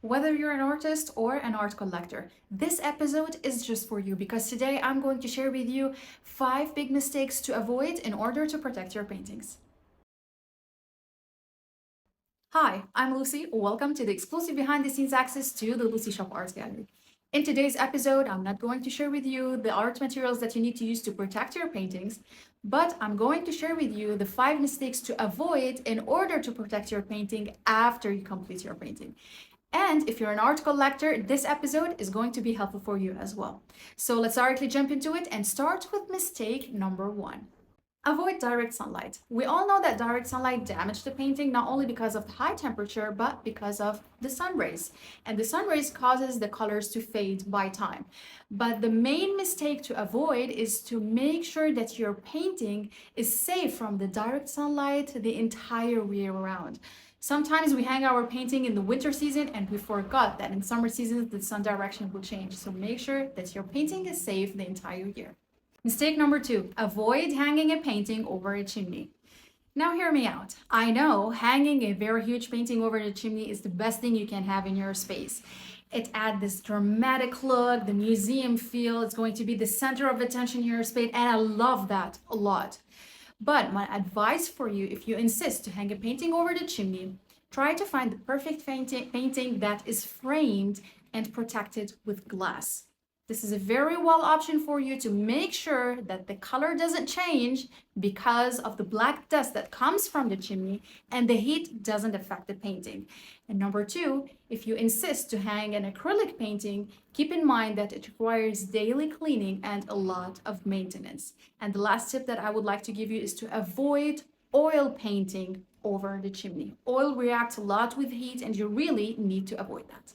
Whether you're an artist or an art collector, this episode is just for you because today I'm going to share with you 5 big mistakes to avoid in order to protect your paintings. Hi, I'm Lucy. Welcome to the exclusive behind the scenes access to the Lucy Shop Art Gallery. In today's episode, I'm not going to share with you the art materials that you need to use to protect your paintings, but I'm going to share with you the 5 mistakes to avoid in order to protect your painting after you complete your painting. And if you're an art collector, this episode is going to be helpful for you as well. So let's directly jump into it and start with mistake number 1. Avoid direct sunlight. We all know that direct sunlight damages the painting not only because of the high temperature, but because of the sun rays. And the sun rays causes the colors to fade by time. But the main mistake to avoid is to make sure that your painting is safe from the direct sunlight the entire year around. Sometimes we hang our painting in the winter season and we forgot that in summer seasons the sun direction will change. So make sure that your painting is safe the entire year. Mistake number 2, avoid hanging a painting over a chimney. Now hear me out. I know hanging a very huge painting over the chimney is the best thing you can have in your space. It adds this dramatic look, the museum feel, it's going to be the center of attention in your space, and I love that a lot. But my advice for you, if you insist to hang a painting over the chimney, try to find the perfect painting that is framed and protected with glass. This is a very well option for you to make sure that the color doesn't change because of the black dust that comes from the chimney and the heat doesn't affect the painting. And number 2, if you insist to hang an acrylic painting, keep in mind that it requires daily cleaning and a lot of maintenance. And the last tip that I would like to give you is to avoid oil painting over the chimney. Oil reacts a lot with heat and you really need to avoid that.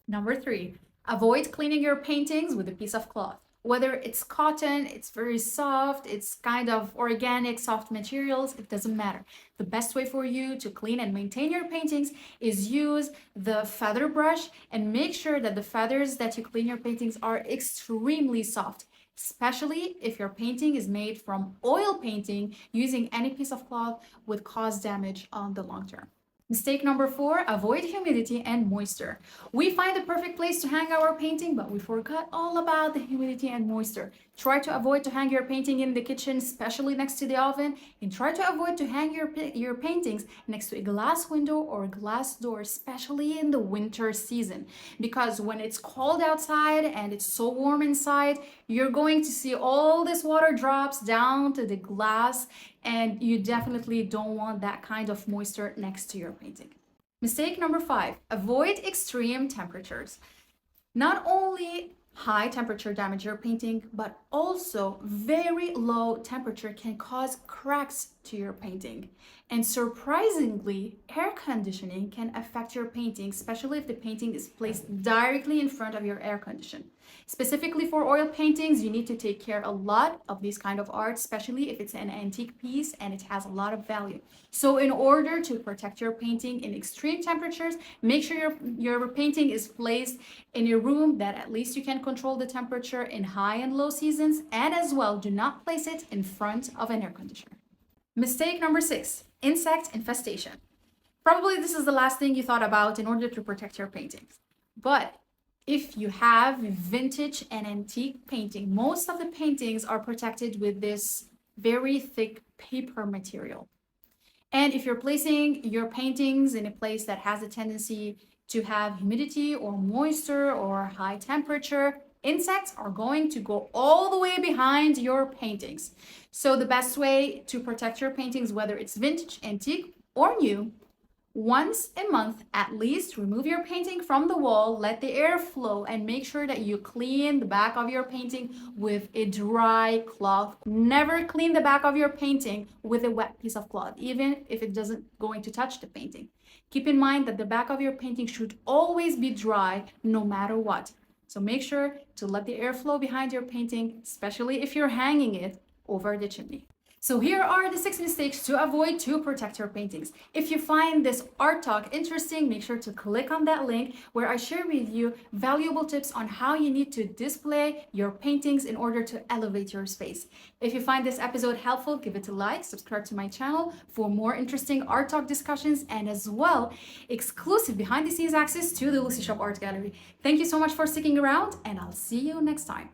Number 3, avoid cleaning your paintings with a piece of cloth. Whether it's cotton, it's very soft, it's kind of organic, soft materials, it doesn't matter. The best way for you to clean and maintain your paintings is use the feather brush and make sure that the feathers that you clean your paintings are extremely soft. Especially if your painting is made from oil painting, using any piece of cloth would cause damage on the long term. Mistake number 4, avoid humidity and moisture. We find the perfect place to hang our painting, but we forgot all about the humidity and moisture. Try to avoid to hang your painting in the kitchen, especially next to the oven, and try to avoid to hang your paintings next to a glass window or glass door, especially in the winter season. Because when it's cold outside and it's so warm inside, you're going to see all this water drops down to the glass, and you definitely don't want that kind of moisture next to your painting. Mistake number 5, avoid extreme temperatures. Not only high temperature damage your painting, but also very low temperature can cause cracks to your painting. And surprisingly, air conditioning can affect your painting, especially if the painting is placed directly in front of your air condition. Specifically for oil paintings, you need to take care a lot of this kind of art, especially if it's an antique piece and it has a lot of value. So in order to protect your painting in extreme temperatures, make sure your painting is placed in a room that at least you can control the temperature in high and low seasons, and as well, do not place it in front of an air conditioner. Mistake number 6, insect infestation. Probably this is the last thing you thought about in order to protect your paintings. But if you have vintage and antique painting, most of the paintings are protected with this very thick paper material. And if you're placing your paintings in a place that has a tendency to have humidity or moisture or high temperature, insects are going to go all the way behind your paintings. So the best way to protect your paintings, whether it's vintage, antique, or new, once a month at least, remove your painting from the wall, let the air flow, and make sure that you clean the back of your painting with a dry cloth. Never clean the back of your painting with a wet piece of cloth, even if it doesn't going to touch the painting. Keep in mind that the back of your painting should always be dry no matter what. So make sure to let the air flow behind your painting, especially if you're hanging it over the chimney. So here are the 6 mistakes to avoid to protect your paintings. If you find this art talk interesting, make sure to click on that link where I share with you valuable tips on how you need to display your paintings in order to elevate your space. If you find this episode helpful, give it a like, subscribe to my channel for more interesting art talk discussions, and as well, exclusive behind the scenes access to the Lucy Shop Art Gallery. Thank you so much for sticking around, and I'll see you next time.